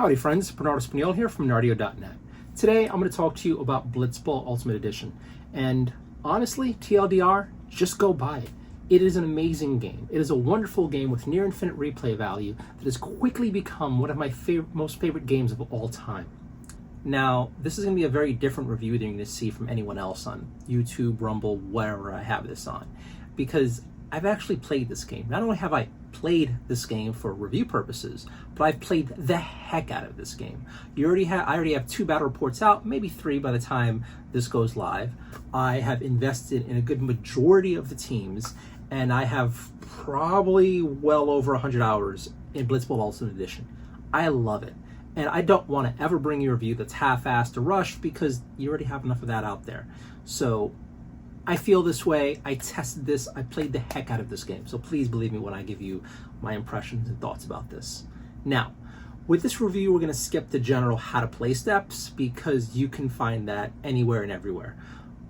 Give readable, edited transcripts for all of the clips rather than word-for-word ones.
Howdy friends, Bernardo here from Nardio.net. Today I'm going to talk to you about Blitz Bowl Ultimate Edition. And honestly, TLDR, just go buy it. It is an amazing game. It is a wonderful game with near infinite replay value that has quickly become one of my most favorite games of all time. Now, this is going to be a very different review than you're going to see from anyone else on YouTube, Rumble, wherever I have this on. Because I've actually played this game. Not only have I played this game for review purposes, but I've played the heck out of this game. I already have 2 battle reports out, maybe 3 by the time this goes live. I have invested in a good majority of the teams, and I have probably well over 100 hours in Blitz Bowl Ultimate Edition. I love it. And I don't want to ever bring you a review that's half-assed or rushed because you already have enough of that out there. So I feel this way. I tested this. I played the heck out of this game. So please believe me when I give you my impressions and thoughts about this. Now, with this review, we're going to skip the general how to play steps because you can find that anywhere and everywhere.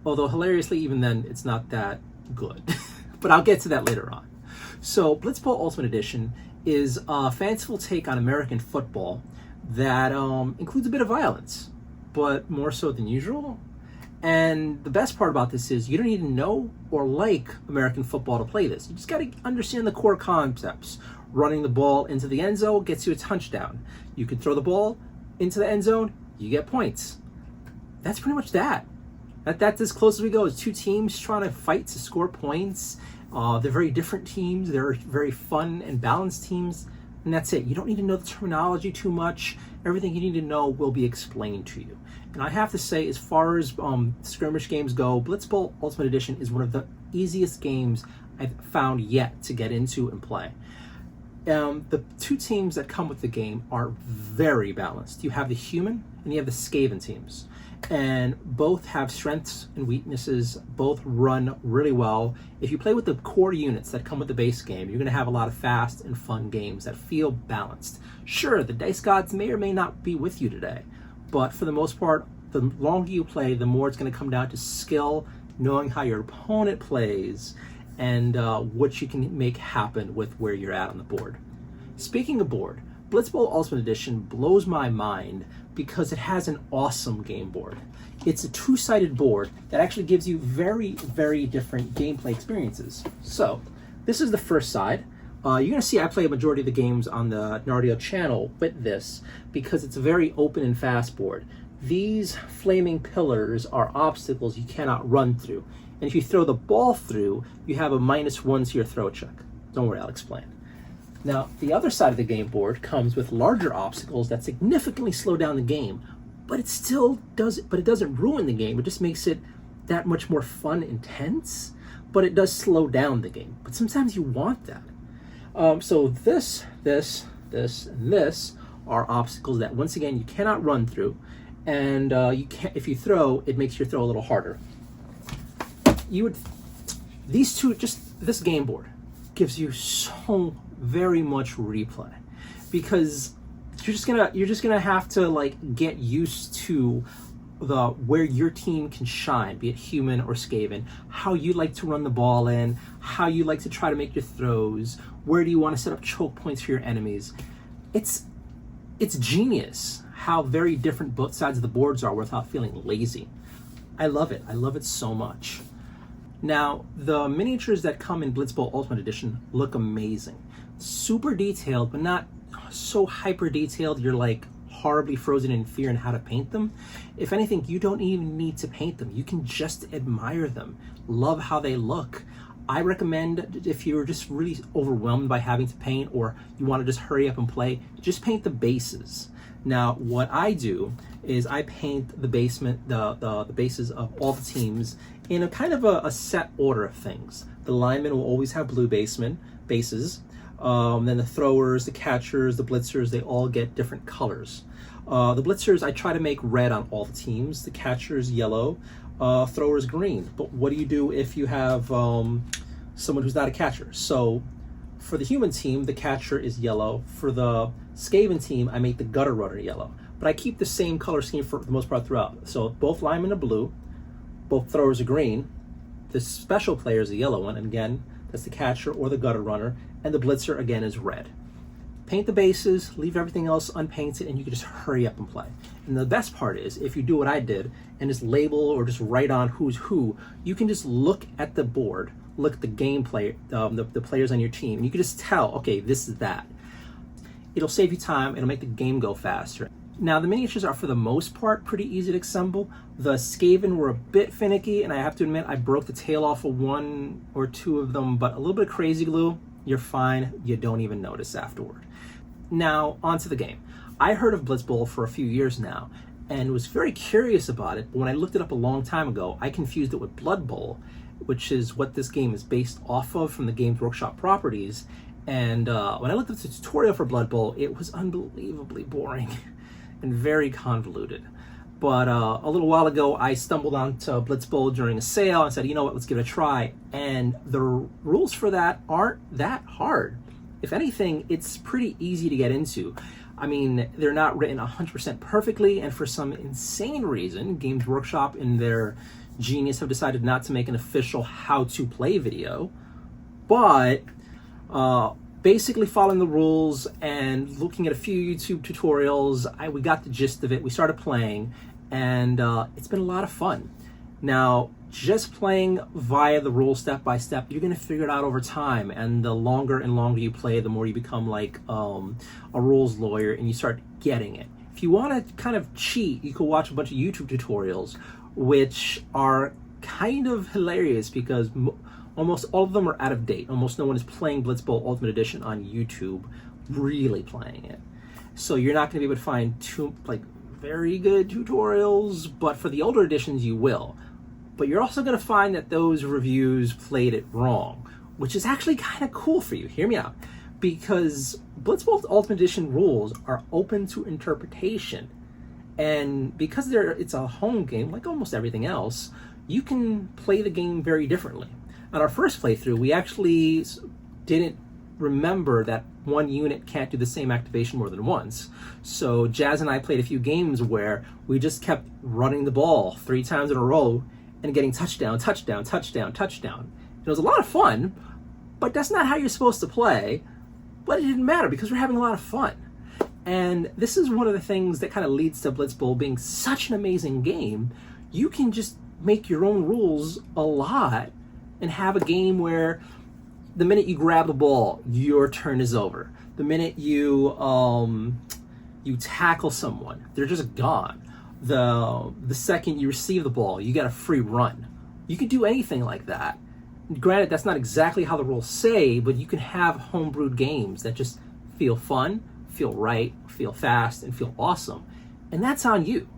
Although hilariously, even then, it's not that good. But I'll get to that later on. So Blitz Bowl Ultimate Edition is a fanciful take on American football that includes a bit of violence, but more so than usual. And the best part about this is you don't need to know or like American football to play this. You just got to understand the core concepts. Running the ball into the end zone gets you a touchdown. You can throw the ball into the end zone, you get points. That's pretty much that. That's as close as we go. It's 2 teams trying to fight to score points. They're very different teams. They're very fun and balanced teams. And that's it. You don't need to know the terminology too much. Everything you need to know will be explained to you. And I have to say, as far as skirmish games go, Blitz Bowl Ultimate Edition is one of the easiest games I've found yet to get into and play. The 2 teams that come with the game are very balanced. You have the human and you have the Skaven teams. And both have strengths and weaknesses, both run really well. If you play with the core units that come with the base game, you're going to have a lot of fast and fun games that feel balanced. Sure, the dice gods may or may not be with you today, but for the most part, the longer you play, the more it's going to come down to skill, knowing how your opponent plays, and what you can make happen with where you're at on the board. Speaking of board, Blitz Bowl Ultimate Edition blows my mind because it has an awesome game board. It's a 2-sided board that actually gives you very, very different gameplay experiences. So, this is the first side. You're going to see I play a majority of the games on the Nardio channel with this because it's a very open and fast board. These flaming pillars are obstacles you cannot run through. And if you throw the ball through, you have a -1 to your throw check. Don't worry, I'll explain. Now, the other side of the game board comes with larger obstacles that significantly slow down the game, but it still doesn't ruin the game. It just makes it that much more fun and intense, but it does slow down the game. But sometimes you want that. So this, and this are obstacles that, once again, you cannot run through, and you can't. If you throw, it makes your throw a little harder. These 2, just this game board gives you so very much replay because you're just gonna have to like get used to where your team can shine, be it human or Skaven, how you like to run the ball in, how you like to try to make your throws, where do you want to set up choke points for your enemies. It's genius how very different both sides of the boards are without feeling lazy. I love it. I love it so much. Now, the miniatures that come in Blitz Bowl Ultimate Edition look amazing. Super detailed, but not so hyper detailed you're like horribly frozen in fear in how to paint them. If anything, you don't even need to paint them. You can just admire them, love how they look. I recommend, if you're just really overwhelmed by having to paint or you want to just hurry up and play, just paint the bases. Now, what I do is I paint the bases of all the teams in a kind of a set order of things. The linemen will always have blue bases. Then the throwers, the catchers, the blitzers, they all get different colors. The blitzers, I try to make red on all the teams. The catchers, yellow. Throwers, green. But what do you do if you have someone who's not a catcher? So for the human team, the catcher is yellow. For the Skaven team, I make the gutter runner yellow. But I keep the same color scheme for the most part throughout. So both linemen are blue. Both throwers are green. The special player is a yellow one. And again, that's the catcher or the gutter runner. And the blitzer, again, is red. paint the bases, leave everything else unpainted, and you can just hurry up and play. And the best part is, if you do what I did and just label or just write on who's who, you can just look at the board, look at the gameplay, the players on your team, and you can just tell, okay, this is that. It'll save you time, it'll make the game go faster. Now, the miniatures are, for the most part, pretty easy to assemble. The Skaven were a bit finicky, and I have to admit, I broke the tail off of one or two of them, but a little bit of crazy glue, you're fine, you don't even notice afterward. Now, onto the game. I heard of Blitz Bowl for a few years now, and was very curious about it, but when I looked it up a long time ago, I confused it with Blood Bowl, which is what this game is based off of from the Games Workshop properties. And when I looked at the tutorial for Blood Bowl, it was unbelievably boring and very convoluted. But a little while ago, I stumbled onto Blitz Bowl during a sale and said, you know what, let's give it a try. And the rules for that aren't that hard. If anything, it's pretty easy to get into. I mean, they're not written 100% perfectly, and for some insane reason, Games Workshop in their genius have decided not to make an official how-to-play video. But basically following the rules and looking at a few YouTube tutorials, we got the gist of it. We started playing, and it's been a lot of fun. Now, just playing via the rules step by step, you're going to figure it out over time, and the longer and longer you play, the more you become like a rules lawyer and you start getting it. If you want to kind of cheat, you can watch a bunch of YouTube tutorials, which are kind of hilarious because almost all of them are out of date. Almost no one is playing Blitz Bowl Ultimate Edition on YouTube, really playing it. So you're not going to be able to find very good tutorials, but for the older editions you will. But you're also going to find that those reviews played it wrong, which is actually kind of cool for you. Hear me out. Because Blitz Bowl Ultimate Edition rules are open to interpretation. And because it's a home game, like almost everything else, you can play the game very differently. On our first playthrough, we actually didn't remember that one unit can't do the same activation more than once. So Jazz and I played a few games where we just kept running the ball 3 times in a row and getting touchdown, touchdown, touchdown, touchdown. It was a lot of fun, but that's not how you're supposed to play. But it didn't matter because we're having a lot of fun. And this is one of the things that kind of leads to Blitz Bowl being such an amazing game. You can just make your own rules a lot and have a game where the minute you grab the ball, your turn is over. The minute you tackle someone, they're just gone. The second you receive the ball, you get a free run. You can do anything like that. Granted, that's not exactly how the rules say, but you can have homebrewed games that just feel fun, feel right, feel fast, and feel awesome. And that's on you.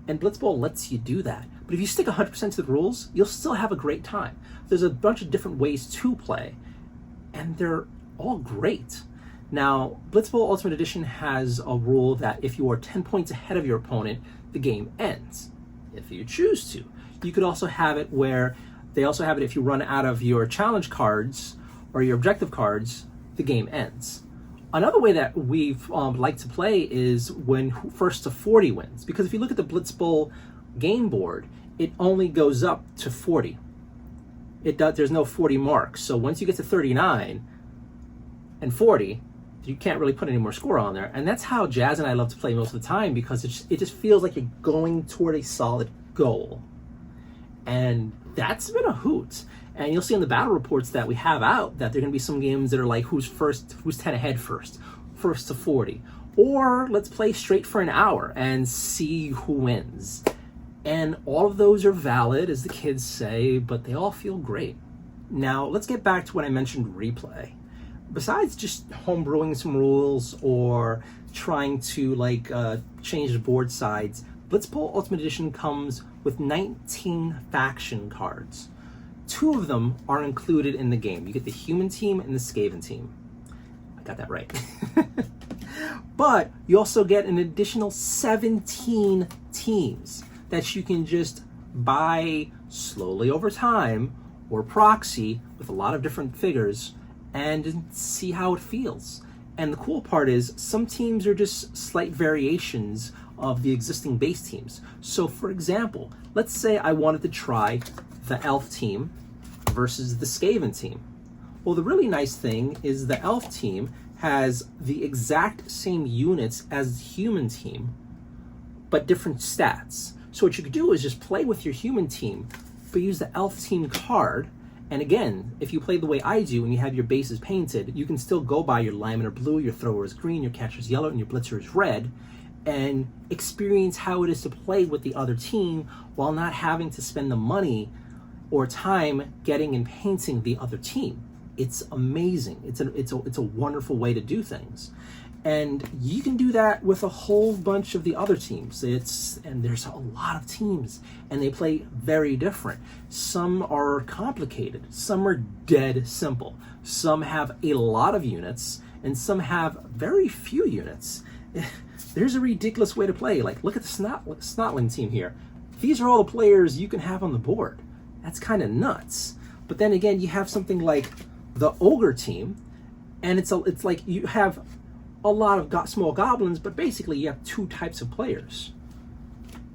And Blitz Bowl lets you do that. But if you stick 100% to the rules, you'll still have a great time. There's a bunch of different ways to play, and they're all great. Now, Blitz Bowl Ultimate Edition has a rule that if you are 10 points ahead of your opponent, the game ends, if you choose to. You could also have it where they also have it if you run out of your challenge cards or your objective cards, the game ends. Another way that we've liked to play is when first to 40 wins, because if you look at the Blitz Bowl game board, it only goes up to 40. There's no 40 marks. So once you get to 39 and 40, you can't really put any more score on there. And that's how Jazz and I love to play most of the time, because it just feels like you're going toward a solid goal. And that's been a hoot. And you'll see in the battle reports that we have out that there are going to be some games that are like who's 10 ahead first to 40. Or let's play straight for an hour and see who wins. And all of those are valid, as the kids say, but they all feel great. Now, let's get back to when I mentioned replay. Besides just homebrewing some rules or trying to change the board sides, Blitz Bowl Ultimate Edition comes with 19 faction cards. 2 of them are included in the game. You get the human team and the Skaven team. I got that right. But you also get an additional 17 teams that you can just buy slowly over time or proxy with a lot of different figures and see how it feels. And the cool part is some teams are just slight variations of the existing base teams. So for example, let's say I wanted to try the elf team versus the Skaven team. Well, the really nice thing is the elf team has the exact same units as the human team, but different stats. So what you could do is just play with your human team, but use the elf team card. And again, if you play the way I do and you have your bases painted, you can still go by your lineman are blue, your thrower is green, your catcher is yellow, and your blitzer is red, and experience how it is to play with the other team while not having to spend the money or time getting and painting the other team. It's amazing. It's a wonderful way to do things. And you can do that with a whole bunch of the other teams. And there's a lot of teams, and they play very different. Some are complicated, some are dead simple. Some have a lot of units, and some have very few units. There's a ridiculous way to play. Like, look at the Snotling team here. These are all the players you can have on the board. That's kind of nuts. But then again, you have something like the Ogre team, and it's like you have a lot of small goblins, but basically you have two types of players.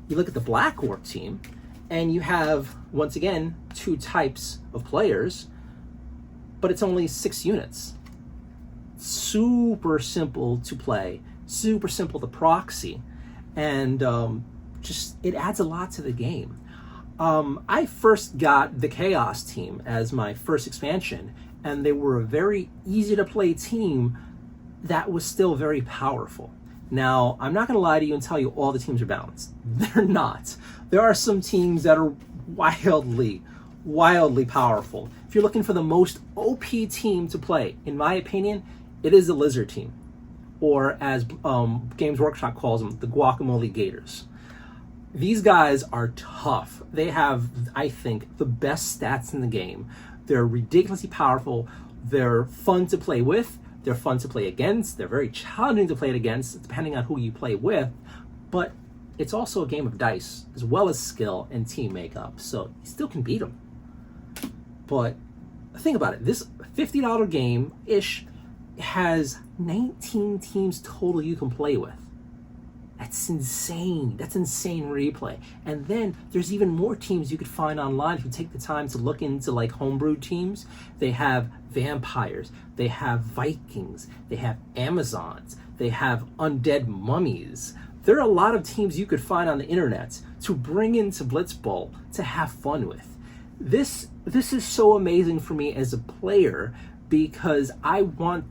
You look at the Black Orc team, and you have, once again, two types of players, but it's only 6 units. Super simple to play, super simple to proxy, and just it adds a lot to the game. I first got the Chaos team as my first expansion, and they were a very easy to play team that was still very powerful. Now, I'm not going to lie to you and tell you all the teams are balanced. They're not. There are some teams that are wildly powerful. If you're looking for the most OP team to play, in my opinion, it is the Lizard team, or as Games Workshop calls them, the Guacamole Gators. These guys are tough. They have, I think, the best stats in the game. They're ridiculously powerful. They're fun to play with. They're fun to play against. They're very challenging to play it against, depending on who you play with. But it's also a game of dice, as well as skill and team makeup. So you still can beat them. But think about it. This $50 game-ish has 19 teams total you can play with. That's insane. That's insane replay. And then there's even more teams you could find online if you take the time to look into like homebrew teams. They have vampires, they have Vikings, they have Amazons, they have undead mummies. There are a lot of teams you could find on the internet to bring into Blitzball to have fun with. This is so amazing for me as a player, because I don't want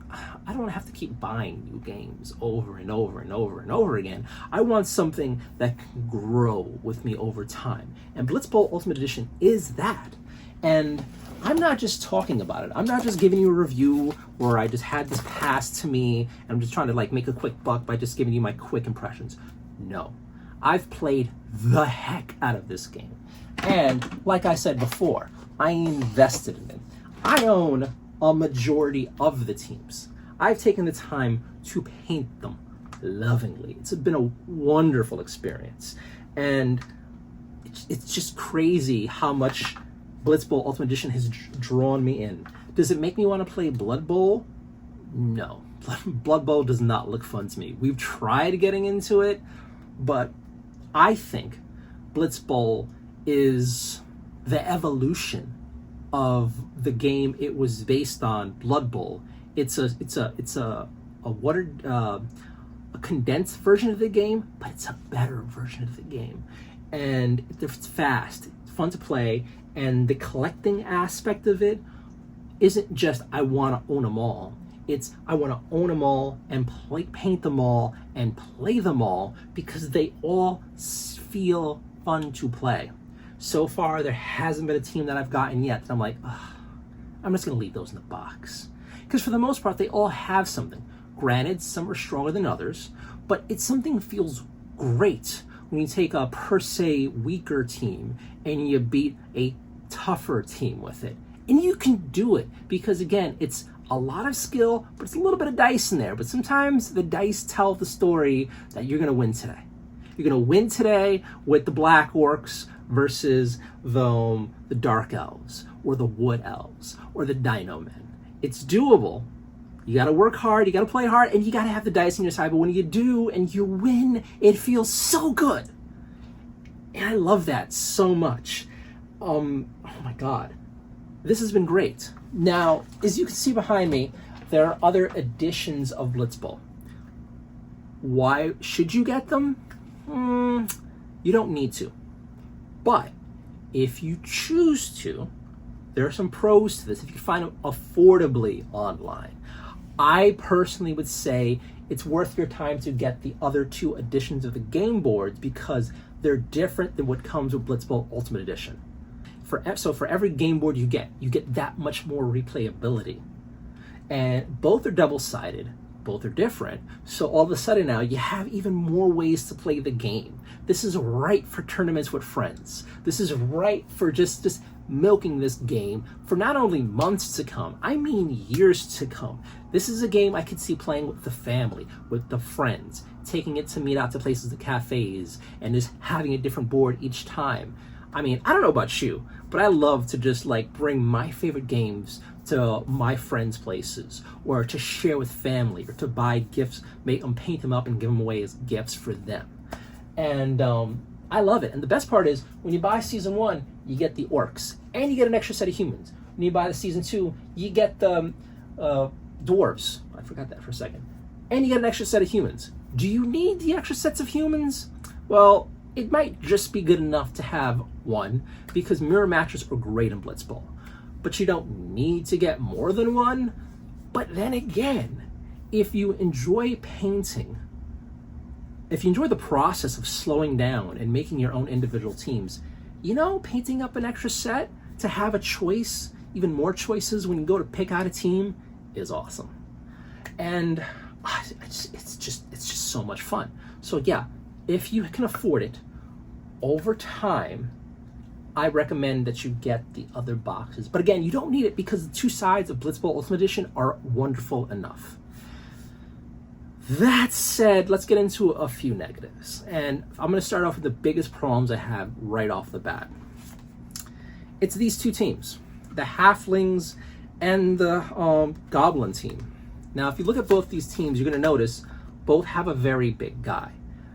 to have to keep buying new games over and over and over and over again. I want something that can grow with me over time. And Blitz Bowl Ultimate Edition is that. And I'm not just talking about it. I'm not just giving you a review where I just had this passed to me and I'm just trying to like make a quick buck by just giving you my quick impressions. No. I've played the heck out of this game. And like I said before, I invested in it. I own a majority of the teams. I've taken the time to paint them lovingly. It's been a wonderful experience. And it's just crazy how much Blitz Bowl Ultimate Edition has drawn me in. Does it make me want to play Blood Bowl? No. Blood Bowl does not look fun to me. We've tried getting into it, but I think Blitz Bowl is the evolution of the game it was based on, Blood Bowl. It's a watered, a condensed version of the game, but it's a better version of the game. And it's fast, it's fun to play, and the collecting aspect of it isn't just I want to own them all. It's I want to own them all and paint them all and play them all because they all feel fun to play. So far, there hasn't been a team that I've gotten yet that I'm like, I'm just going to leave those in the box. Because for the most part, they all have something. Granted, some are stronger than others, but it's something that feels great when you take a per se weaker team and you beat a tougher team with it. And you can do it because, again, it's a lot of skill, but it's a little bit of dice in there. But sometimes the dice tell the story that you're going to win today. You're going to win today with the Black Orcs versus the Dark Elves or the Wood Elves or the Dino Men. It's doable. You got to work hard, you got to play hard, and you got to have the dice on your side. But when you do and you win, it feels so good. And I love that so much. Oh my God. This has been great. Now, as you can see behind me, there are other editions of Blitzball. Why should you get them? You don't need to. But if you choose to, there are some pros to this. If you find them affordably online, I personally would say it's worth your time to get the other 2 editions of the game boards because they're different than what comes with Blitz Bowl Ultimate Edition. So for every game board you get that much more replayability. And both are double-sided, both are different. So all of a sudden now you have even more ways to play the game. This is right for tournaments with friends. This is right for just milking this game for not only months to come, I mean years to come. This is a game I could see playing with the family, with the friends, taking it to meet out to places, the cafes, and just having a different board each time. I mean, I don't know about you, but I love to just like bring my favorite games to my friends' places, or to share with family, or to buy gifts, paint them up and give them away as gifts for them. And I love it. And the best part is when you buy season 1, you get the orcs, and you get an extra set of humans. When you buy the season 2, you get the dwarves. I forgot that for a second. And you get an extra set of humans. Do you need the extra sets of humans? Well, it might just be good enough to have one, because mirror matches are great in Blitzball. But you don't need to get more than one. But then again, if you enjoy painting, if you enjoy the process of slowing down and making your own individual teams, painting up an extra set to have a choice, even more choices when you go to pick out a team, is awesome. And it's just so much fun. So yeah, if you can afford it, over time, I recommend that you get the other boxes. But again, you don't need it because the 2 sides of Blitz Bowl Ultimate Edition are wonderful enough. That said, let's get into a few negatives. And I'm going to start off with the biggest problems I have right off the bat. It's these 2 teams, the Halflings and the Goblin team. Now, if you look at both these teams, you're going to notice both have a very big guy.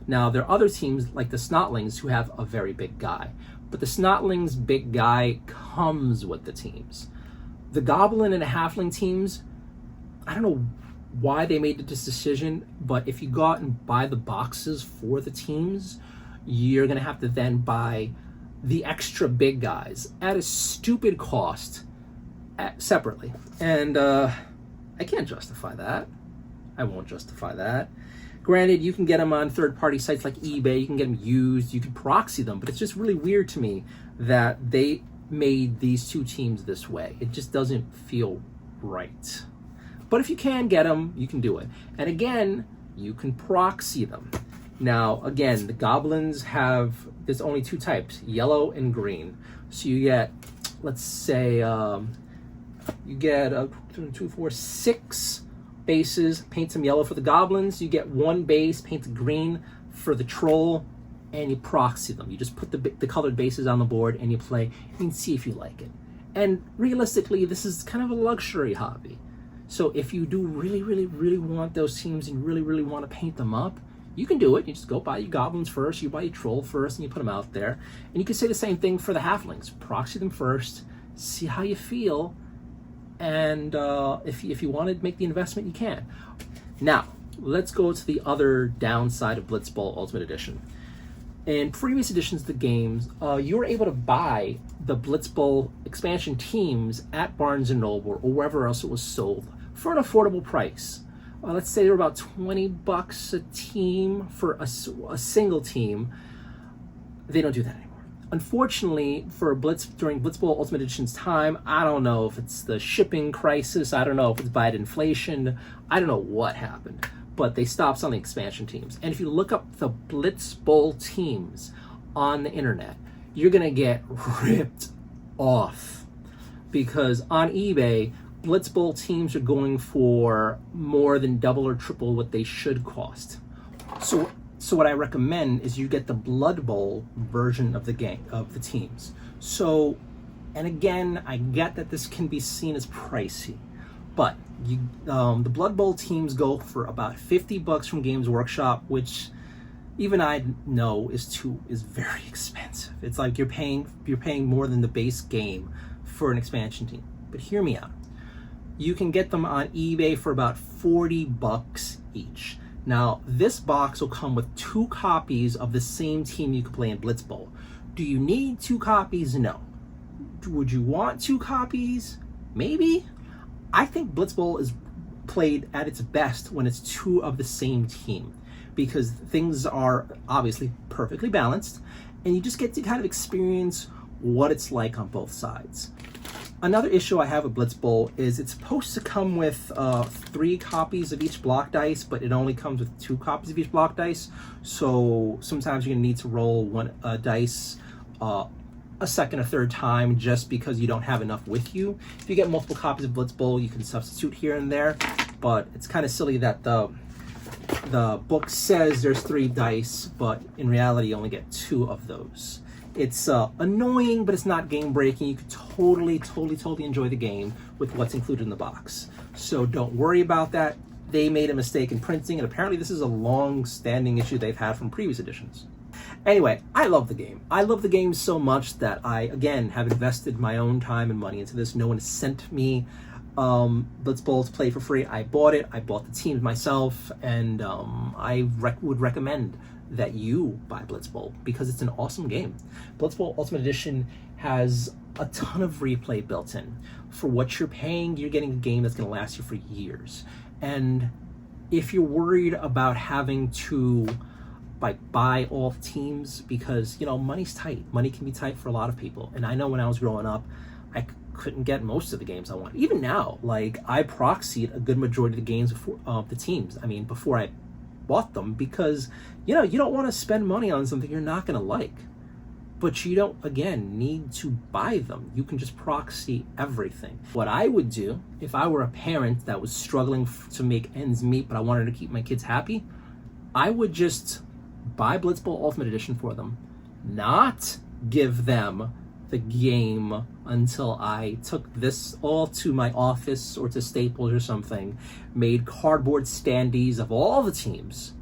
Now, there are other teams like the Snotlings who have a very big guy, but the Snotlings' big guy comes with the teams. The Goblin and the Halfling teams, I don't know why they made this decision, but if you go out and buy the boxes for the teams, you're going to have to then buy the extra big guys at a stupid cost separately. And I can't justify that. I won't justify that. Granted, you can get them on third-party sites like eBay, you can get them used, you can proxy them, but it's just really weird to me that they made these 2 teams this way. It just doesn't feel right. But if you can get them, you can do it. And again, you can proxy them. Now, again, the Goblins there's only 2 types, yellow and green. So you get, let's say, you get 2, 4, 6 bases, paint them yellow for the Goblins. You get 1 base, paint green for the Troll, and you proxy them. You just put the colored bases on the board and you play and see if you like it. And realistically, this is kind of a luxury hobby. So if you do really, really, really want those teams and really, really want to paint them up, you can do it. You just go buy your Goblins first, you buy your Troll first, and you put them out there. And you can say the same thing for the Halflings. Proxy them first, see how you feel, and if you want to make the investment, you can. Now, let's go to the other downside of Blitz Bowl Ultimate Edition. In previous editions of the games, you were able to buy the Blitz Bowl expansion teams at Barnes & Noble or wherever else it was sold for an affordable price. Let's say they're about $20 a team for a single team. They don't do that anymore. Unfortunately, during Blitz Bowl Ultimate Edition's time, I don't know if it's the shipping crisis, I don't know if it's bad inflation, I don't know what happened, but they stopped selling expansion teams. And if you look up the Blitz Bowl teams on the internet, you're gonna get ripped off, because on eBay, Blitz Bowl teams are going for more than double or triple what they should cost. So what I recommend is you get the Blood Bowl version of the game, of the teams. So, and again, I get that this can be seen as pricey, but the Blood Bowl teams go for about $50 from Games Workshop, which even I know is very expensive. It's like you're paying more than the base game for an expansion team. But hear me out. You can get them on eBay for about 40 bucks each. Now, this box will come with 2 copies of the same team you can play in Blitz Bowl. Do you need 2 copies? No. Would you want 2 copies? Maybe. I think Blitz Bowl is played at its best when it's 2 of the same team, because things are obviously perfectly balanced and you just get to kind of experience what it's like on both sides. Another issue I have with Blitz Bowl is it's supposed to come with 3 copies of each block dice, but it only comes with 2 copies of each block dice. So sometimes you're gonna need to roll one dice a second or third time just because you don't have enough with you. If you get multiple copies of Blitz Bowl, you can substitute here and there, but it's kind of silly that the book says there's 3 dice, but in reality you only get 2 of those. It's annoying, but it's not game breaking. You could totally enjoy the game with what's included in the box. So don't worry about that. They made a mistake in printing, and apparently this is a long-standing issue they've had from previous editions. Anyway, I love the game. I love the game so much that I, again, have invested my own time and money into this. No one has sent me Blitz Bowl to play for free. I bought it. I bought the teams myself, and I would recommend that you buy Blitz Bowl because it's an awesome game. Blitz Bowl Ultimate Edition has a ton of replay built in. For what you're paying, you're getting a game that's going to last you for years. And if you're worried about having to buy all teams, because money's tight. Money can be tight for a lot of people. And I know when I was growing up, I couldn't get most of the games I wanted. Even now, like, I proxied a good majority of the games before the teams. I mean, before I bought them, because you don't want to spend money on something you're not going to like, but you don't, again, need to buy them. You can just proxy everything. What I would do if I were a parent that was struggling to make ends meet, but I wanted to keep my kids happy, I would just buy Blitz Bowl Ultimate Edition for them, not give them the game until I took this all to my office or to Staples or something, made cardboard standees of all the teams,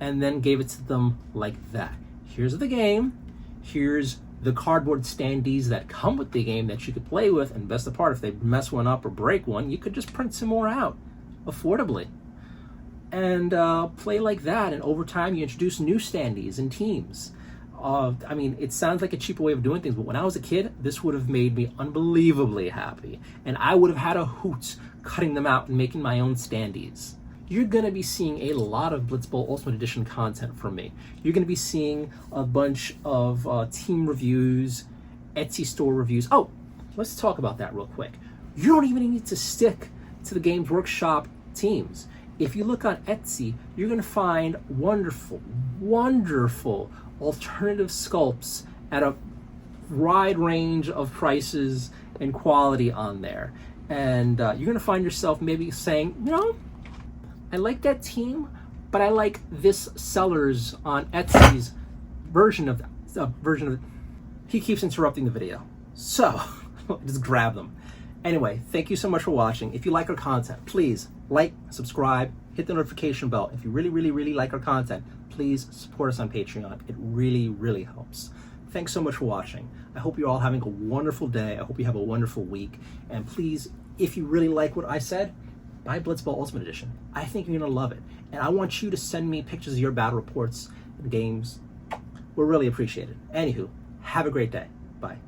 and then gave it to them like that. Here's the game. Here's the cardboard standees that come with the game that you could play with, and best of part, if they mess one up or break one, you could just print some more out affordably and play like that. And over time, you introduce new standees and teams. I mean, it sounds like a cheaper way of doing things, but when I was a kid, this would have made me unbelievably happy. And I would have had a hoot cutting them out and making my own standees. You're going to be seeing a lot of Blitz Bowl Ultimate Edition content from me. You're going to be seeing a bunch of team reviews, Etsy store reviews. Oh, let's talk about that real quick. You don't even need to stick to the Games Workshop teams. If you look on Etsy, you're going to find wonderful alternative sculpts at a wide range of prices and quality on there. And you're going to find yourself maybe saying, I like that team, but I like this seller's on Etsy's version of He keeps interrupting the video. So, just grab them. Anyway, thank you so much for watching. If you like our content, please like, subscribe, hit the notification bell. If you really like our content, please support us on Patreon. It really helps. Thanks so much for watching. I hope you're all having a wonderful day. I hope you have a wonderful week. And please, if you really like what I said, buy Blitz Bowl Ultimate Edition. I think you're gonna love it. And I want you to send me pictures of your battle reports and games. We'll really appreciate it. Anywho, have a great day. Bye.